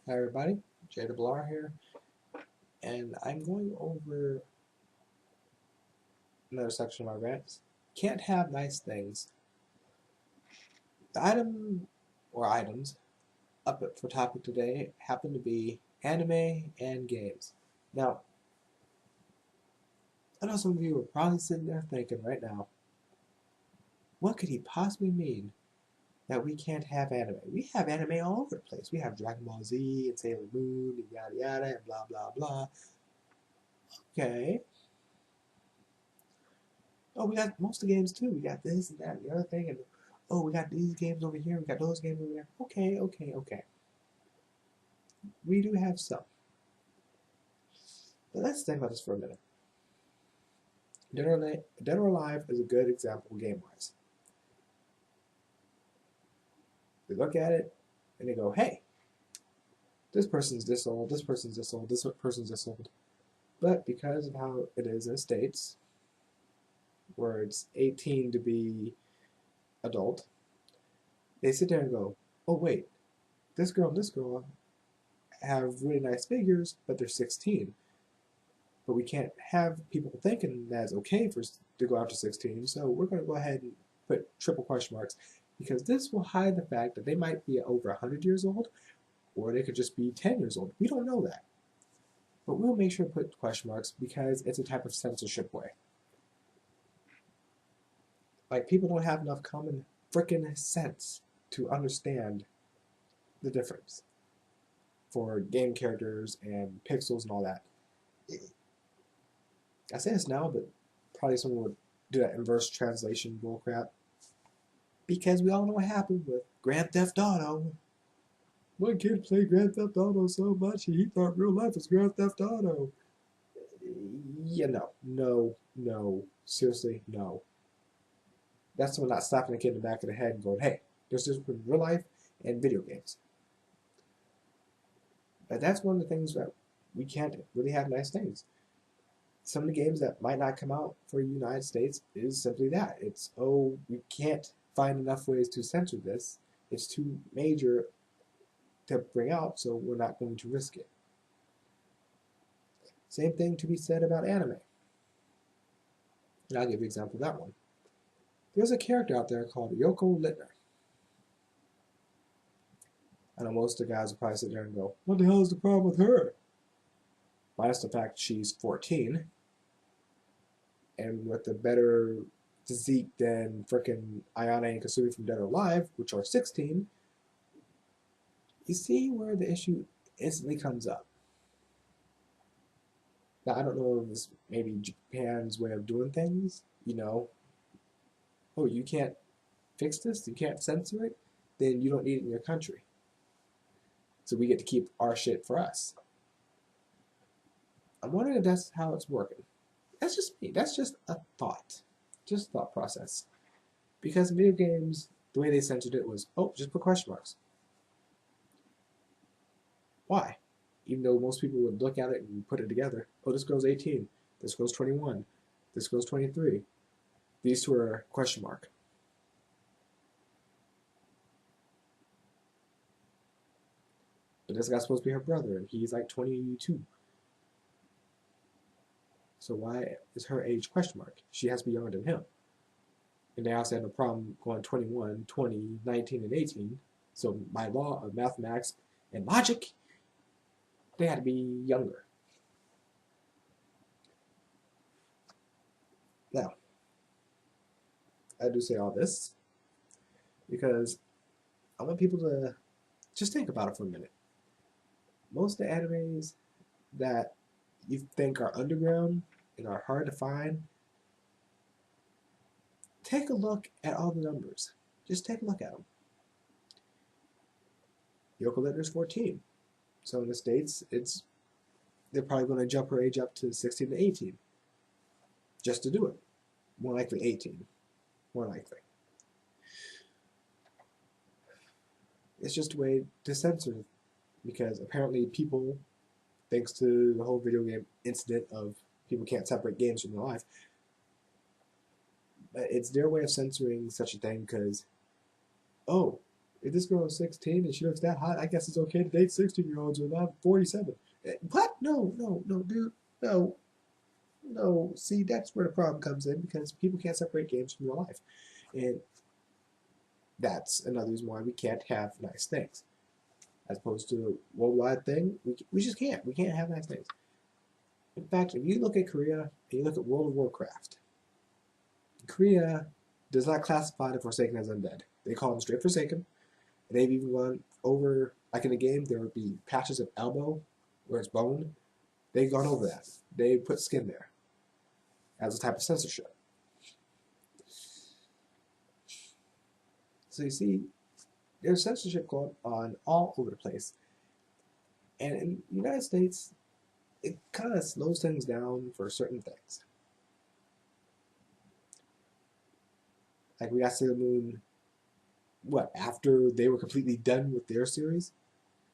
Hi everybody, JWR here, and I'm going over another section of my rants. Can't have nice things. The item or items up for topic today happen to be anime and games. Now, I know some of you are probably sitting there thinking right now, what could he possibly mean that we can't have anime? We have anime all over the place. We have Dragon Ball Z and Sailor Moon and yada yada and blah blah blah. Okay, oh, we got most of the games too. We got this and that and the other thing, and oh, we got these games over here. We got those games over there. Okay, okay, okay. We do have some, but let's think about this for a minute. Dead or Alive is a good example game-wise. They look at it and they go, "Hey, this person's this old. This person's this old. This person's this old." But because of how it is in the States, where it's 18 to be adult, they sit there and go, "Oh wait, this girl and this girl have really nice figures, but they're 16. But we can't have people thinking that it's okay for to go after 16, so we're going to go ahead and put triple question marks because this will hide the fact that they might be over 100 years old or they could just be 10 years old. We don't know that. But we'll make sure to put question marks because it's a type of censorship way. Like, people don't have enough common freaking sense to understand the difference for game characters and pixels and all that. I say this now, but probably someone would do that inverse translation bullcrap. Because we all know what happened with Grand Theft Auto. My kid played Grand Theft Auto so much he thought real life was Grand Theft Auto. Yeah, no. Seriously, no. That's someone not slapping a kid in the back of the head and going, hey, there's difference between real life and video games. But that's one of the things that we can't really have nice things. Some of the games that might not come out for the United States is simply that. It's, oh, we can't find enough ways to censor this. It's too major to bring out, so we're not going to risk it. Same thing to be said about anime. And I'll give you an example of that one. There's a character out there called Yoko Littner. I know most of the guys will probably sit there and go, what the hell is the problem with her? Minus the fact she's 14, and with a better physique than frickin' Ayane and Kasumi from Dead or Alive, which are 16, you see where the issue instantly comes up. Now, I don't know if it's maybe Japan's way of doing things, oh, you can't fix this, you can't censor it, then you don't need it in your country. So we get to keep our shit for us. I'm wondering if that's how it's working. That's just me. That's just a thought. Just a thought process. Because in video games, the way they censored it was, oh, just put question marks. Why? Even though most people would look at it and put it together. Oh, this girl's 18. This girl's 21. This girl's 23. These two are question mark. But this guy's supposed to be her brother, and he's like 22. So why is her age question mark? She has to be younger than him. And they also have no problem going 21, 20, 19, and 18. So by law of mathematics and logic, they had to be younger. Now, I do say all this because I want people to just think about it for a minute. Most of the animes that you think are underground and are hard to find, take a look at all the numbers. Just take a look at them. Yoko Littner's 14. So in the States, they're probably going to jump her age up to 16 to 18 just to do it. More likely 18. More likely. It's just a way to censor it because apparently people, thanks to the whole video game incident of people can't separate games from their life, but it's their way of censoring such a thing because, oh, if this girl is 16 and she looks that hot, I guess it's okay to date 16-year-olds when I'm 47. What? No, no, no, dude. No, no. See, that's where the problem comes in because people can't separate games from real life. And that's another reason why we can't have nice things. As opposed to a worldwide thing, we just can't. We can't have nice things. In fact, if you look at Korea and you look at World of Warcraft, Korea does not classify the Forsaken as undead. They call them straight Forsaken. They've even gone over, like in the game, there would be patches of elbow where it's bone. They've gone over that. They put skin there as a type of censorship. So you see, there's censorship going on all over the place. And in the United States, it kind of slows things down for certain things. Like we got Sailor Moon, what, after they were completely done with their series?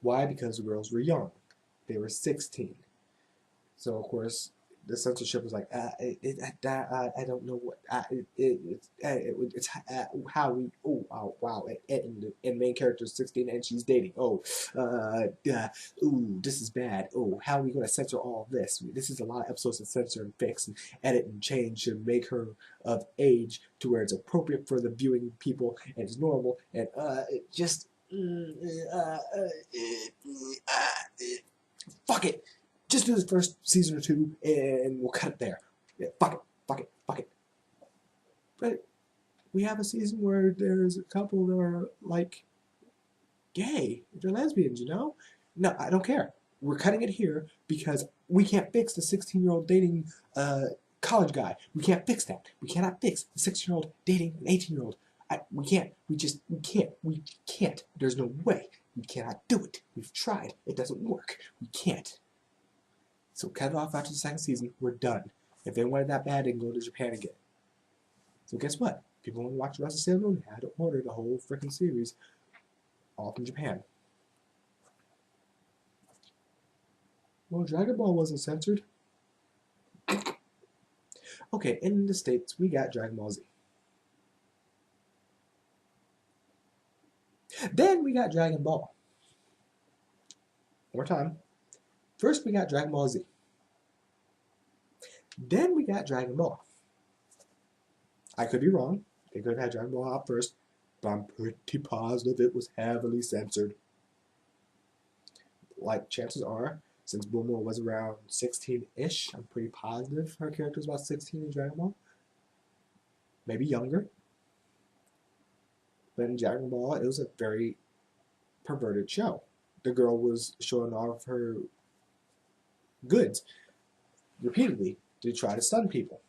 Why? Because the girls were young. They were 16. So, of course, the censorship was like, I don't know what, it's how we, oh, wow, and the main character is 16 and she's dating. Oh, ooh, this is bad. Oh, how are we going to censor all this? This is a lot of episodes to censor and fix and edit and change to make her of age to where it's appropriate for the viewing people and it's normal and it just, fuck it. Just do the first season or two and we'll cut it there. Yeah, fuck it, fuck it, fuck it. But we have a season where there's a couple that are like gay. They're lesbians, you know? No, I don't care. We're cutting it here because we can't fix the 16-year-old dating college guy. We can't fix that. We cannot fix the 6-year-old dating an 18-year-old. We can't. We can't. We can't. There's no way. We cannot do it. We've tried. It doesn't work. We can't. So cut it off after the second season. We're done. If they wanted that bad, they can go to Japan again. So guess what? People want to watch the rest of Sailor Moon had to order the whole freaking series all from Japan. Well, Dragon Ball wasn't censored. Okay, in the States, we got Dragon Ball Z. Then we got Dragon Ball. One more time. First, we got Dragon Ball Z. Then we got Dragon Ball. I could be wrong. They could have had Dragon Ball out first, but I'm pretty positive it was heavily censored. Like, chances are, since Bulma was around 16-ish, I'm pretty positive her character was about 16 in Dragon Ball. Maybe younger. But in Dragon Ball, it was a very perverted show. The girl was showing off her goods repeatedly to try to stun people.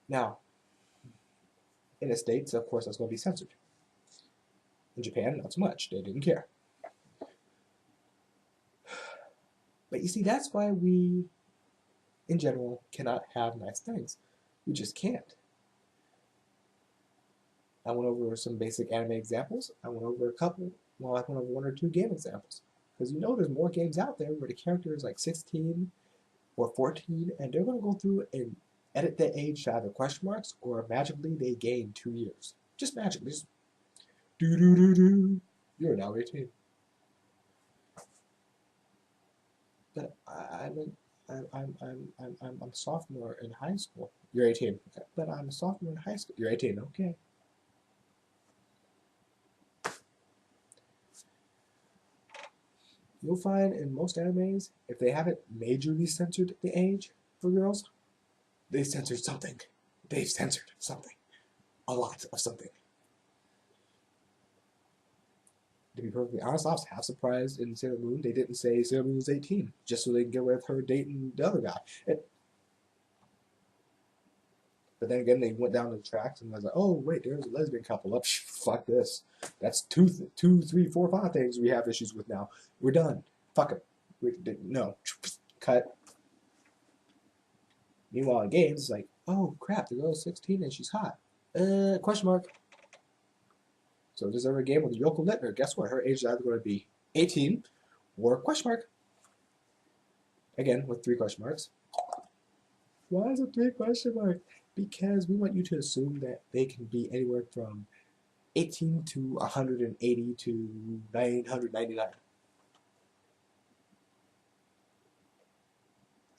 Now, in the States, of course, that's going to be censored. In Japan, not so much. They didn't care. But you see, that's why we, in general, cannot have nice things. We just can't. I went over some basic anime examples. I went over a couple, well, I went over 1 or 2 game examples. Because you know there's more games out there where the character is like 16 or 14, and they're going to go through and edit their age to either question marks or magically they gain 2 years. Just magically. Just do. You're now 18. But I'm a sophomore in high school. You're 18. But I'm a sophomore in high school. You're 18. Okay. You'll find in most animes, if they haven't majorly censored the age for girls, they censored something. They've censored something. A lot of something. To be perfectly honest, I was half surprised in Sailor Moon they didn't say Sailor Moon was 18, just so they can get away with her dating the other guy. But then again, they went down the tracks and was like, oh, wait, there's a lesbian couple. Up, fuck this. That's 2, 3, 4, 5 things we have issues with now. We're done. Fuck it. No. Cut. Meanwhile, in games, it's like, oh, crap, the girl's 16 and she's hot. Question mark. So if there's ever a game with Yoko Littner, guess what? Her age is either going to be 18 or question mark. Again, with 3 question marks. Why is it 3 question marks? Because we want you to assume that they can be anywhere from 18 to 180 to 999.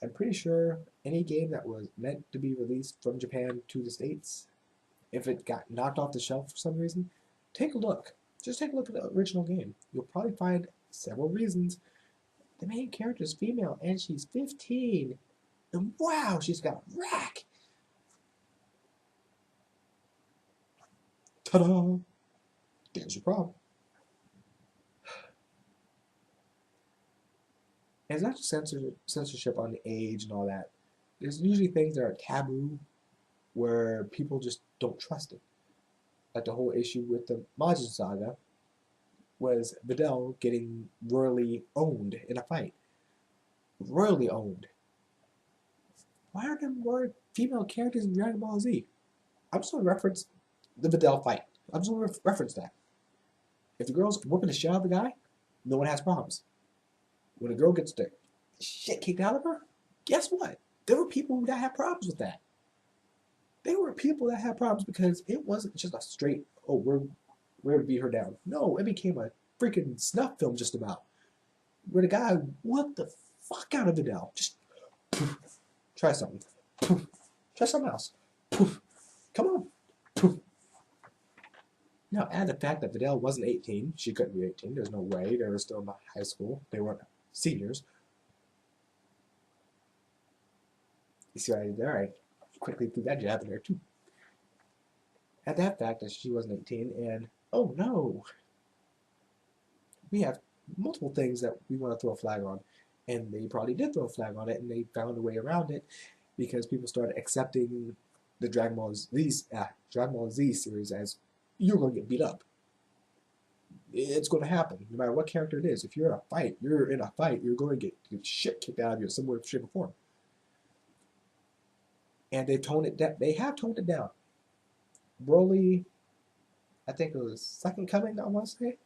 I'm pretty sure any game that was meant to be released from Japan to the States, if it got knocked off the shelf for some reason, take a look. Just take a look at the original game. You'll probably find several reasons. The main character is female and she's 15. And wow, she's got rack. Ta-da! There's your problem. And it's not just censorship on the age and all that. There's usually things that are taboo where people just don't trust it. Like the whole issue with the Majin Saga was Videl getting royally owned in a fight. Royally owned. Why aren't there more female characters in Dragon Ball Z? I'm just going to reference the Videl fight. I'm just going to reference that. If the girl's whooping the shit out of the guy, no one has problems. When a girl gets the shit kicked out of her, guess what? There were people that had problems with that. There were people that had problems because it wasn't just a straight, oh, we're to beat her down. No, it became a freaking snuff film just about. Where the guy whooped the fuck out of Videl. Just poof, try something. Poof, try something else. Poof, come on. Poof. Now, add the fact that Videl wasn't 18. She couldn't be 18. There's no way. They were still in high school. They weren't seniors. You see what I did there? I quickly threw that jab in there, too. Add that fact that she wasn't 18, and oh no! We have multiple things that we want to throw a flag on. And they probably did throw a flag on it, and they found a way around it because people started accepting the Dragon Ball Z series as you're going to get beat up. It's going to happen, no matter what character it is. If you're in a fight, you're going to get shit kicked out of you in some way, shape, or form. And they have toned it down. Broly, I think it was Second Coming, I want to say.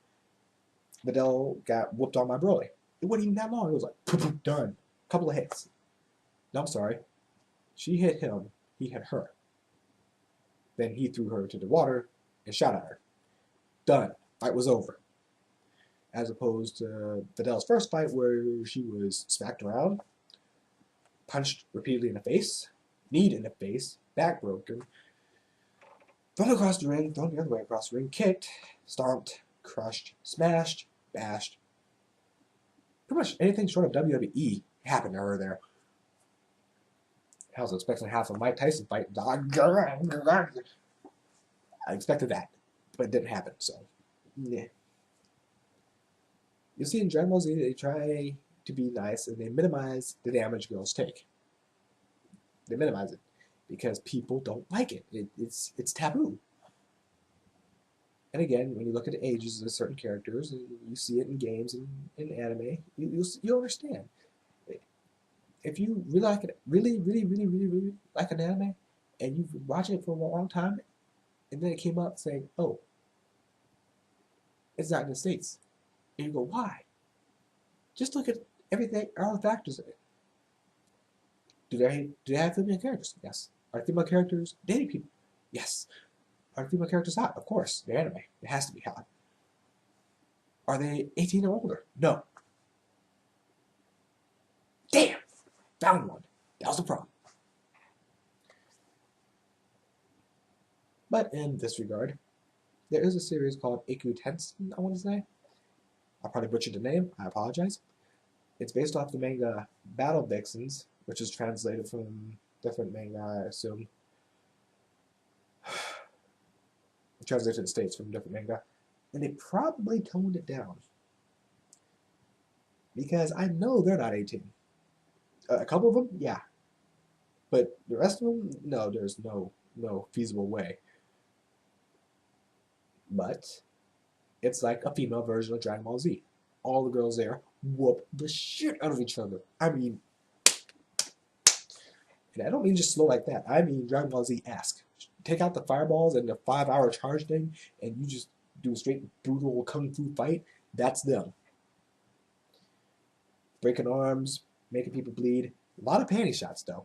Videl got whooped on by Broly. It wasn't even that long. It was like, poof, poof, done. Couple of hits. No, I'm sorry. She hit him. He hit her. Then he threw her to the water and shot at her. Done. Fight was over. As opposed to Videl's first fight where she was smacked around, punched repeatedly in the face, kneed in the face, back broken, thrown across the ring, thrown the other way across the ring, kicked, stomped, crushed, smashed, bashed. Pretty much anything short of WWE happened to her there. I was expecting to have a Mike Tyson fight. I expected that, but it didn't happen, so yeah. You see in Dragon Ball Z, they try to be nice and they minimize the damage girls take. They minimize it because people don't like it. It's taboo. And again, when you look at the ages of certain characters, and you see it in games and in anime, you'll understand. If you really like it, really like an anime, and you've been watching it for a long time, and then it came up saying, "Oh, it's not in the States," and you go, "Why?" Just look at everything, all the factors in it. Do they have female characters? Yes. Are female characters dating people? Yes. Are female characters hot? Of course. They're anime. It has to be hot. Are they 18 or older? No. Damn! Found one. That was the problem. But in this regard, there is a series called CHNT, I want to say. I probably butchered the name. I apologize. It's based off the manga Battle Vixens, which is translated from different manga, I assume. Translated to the States from different manga. And they probably toned it down. Because I know they're not 18. A couple of them, yeah. But the rest of them, no, there's no feasible way. But it's like a female version of Dragon Ball Z. All the girls there whoop the shit out of each other. I mean, and I don't mean just slow like that. I mean Dragon Ball Z-esque. Take out the fireballs and the 5-hour charge thing, and you just do a straight brutal kung fu fight. That's them. Breaking arms, making people bleed. A lot of panty shots, though.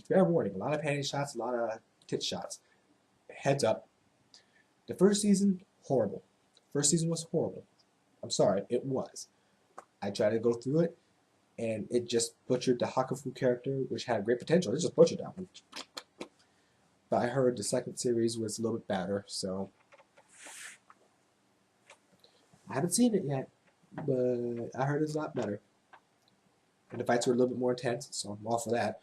Fair warning. A lot of panty shots, a lot of tit shots. Heads up. The first season, horrible. First season was horrible. I'm sorry, it was. I tried to go through it, and it just butchered the Hakufu character, which had great potential. It just butchered that one. But I heard the second series was a little bit better, so I haven't seen it yet, but I heard it's a lot better. And the fights were a little bit more intense, so I'm all for that.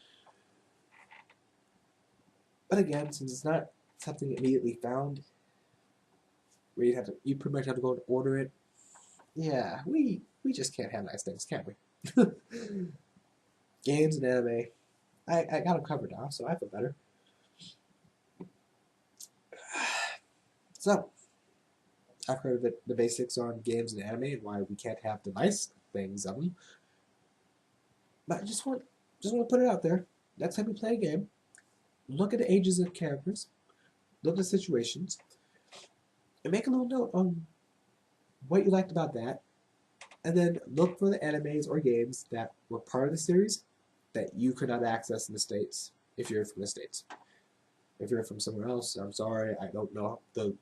But again, since it's not something immediately found, where you pretty much have to go and order it. Yeah, we just can't have nice things, can we? Games and anime, I got them covered now, so I feel better. So, I've heard of the basics on games and anime and why we can't have the nice things of them. But I just want to put it out there. Next time you play a game, look at the ages of characters, look at the situations, and make a little note on what you liked about that, and then look for the animes or games that were part of the series that you could not access in the States if you're from the States. If you're from somewhere else, I'm sorry, I don't know the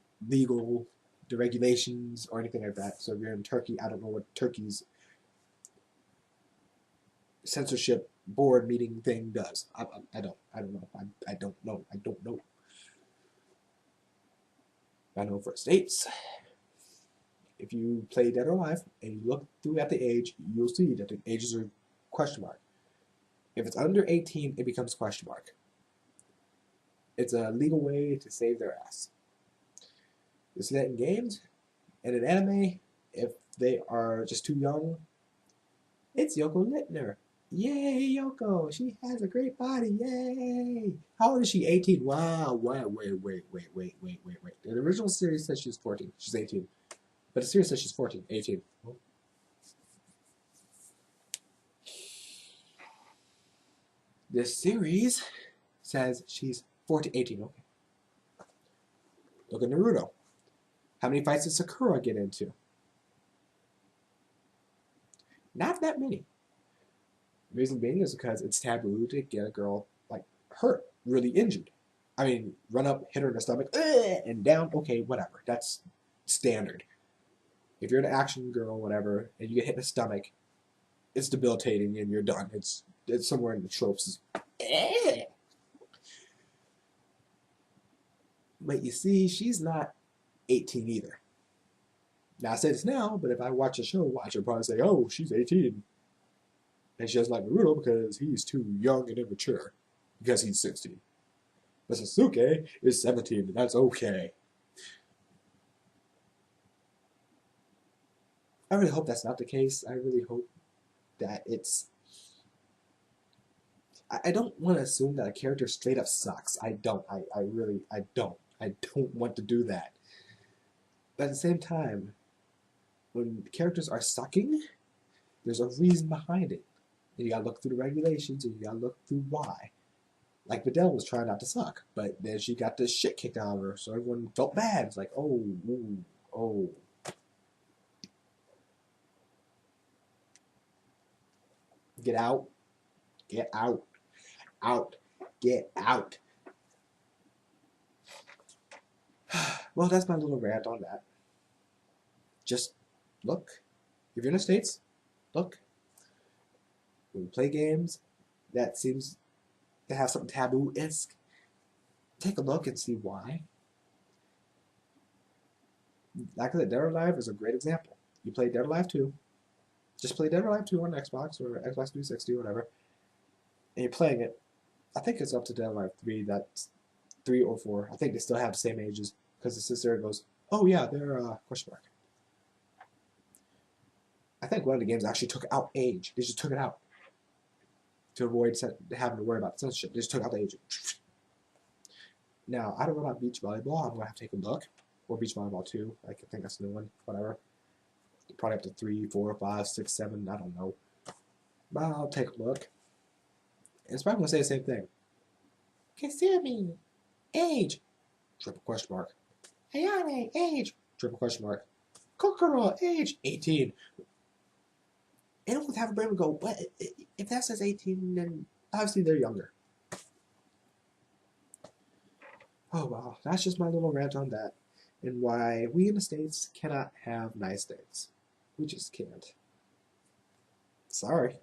regulations or anything like that. So if you're in Turkey, I don't know what Turkey's censorship board meeting thing does. I don't know. I don't know. I know for States, if you play Dead or Alive and you look through at the age, you'll see that the ages are question mark. If it's under 18, it becomes question mark. It's a legal way to save their ass. You see that in games and in anime. If they are just too young, it's Yoko Littner. Yay, Yoko! She has a great body. Yay! How old is she? 18. Wow. Wait. The original series says she's 14. She's 18. But the series says she's 14. 18. This series says she's 14. 18. Okay. Look at Naruto. How many fights did Sakura get into? Not that many. The reason being is because it's taboo to get a girl like hurt, really injured. I mean, run up, hit her in the stomach, and down. Okay, whatever. That's standard. If you're an action girl, whatever, and you get hit in the stomach, it's debilitating and you're done. It's somewhere in the tropes. But you see, she's not 18 either. Now I say this now, but if I watch a show, I should probably say, "Oh, she's 18." And she doesn't like Naruto because he's too young and immature, because he's 16. But Sasuke is 17, and that's okay. I really hope that's not the case. I really hope that it's... I don't want to assume that a character straight up sucks. I don't. I don't. I don't want to do that. But at the same time, when characters are sucking, there's a reason behind it. And you gotta look through the regulations, and you gotta look through why. Like Videl was trying not to suck, but then she got this shit kicked out of her, so everyone felt bad. It's like, oh, ooh, oh. Get out. Get out. Out. Get out. Well, that's my little rant on that. Just look. If you're in the States, look. When you play games that seems to have something taboo-esque, take a look and see why. Like I said, Dead or Alive is a great example. You play Dead or Alive 2, just play Dead or Alive 2 on Xbox or Xbox 360 or whatever, and you're playing it. I think it's up to Dead or Alive 3, that's 3 or 4. I think they still have the same ages, because the sister goes, oh yeah, they're question mark. I think one of the games actually took out age. They just took it out to avoid having to worry about censorship. They just took out the age. Now, I don't know about beach volleyball. I'm going to have to take a look. Or beach volleyball 2. I think that's a new one. Whatever. Probably up to 3, 4, 5, 6, 7. I don't know. But I'll take a look. And it's probably going to say the same thing. Kasumi, age. Triple question mark. Ayane, age. Triple question mark. Kokoro, age. 18. And we'll have a brain and go, but if that says 18, then obviously they're younger. Oh, wow. That's just my little rant on that. and why we in the States cannot have nice days. We just can't. Sorry.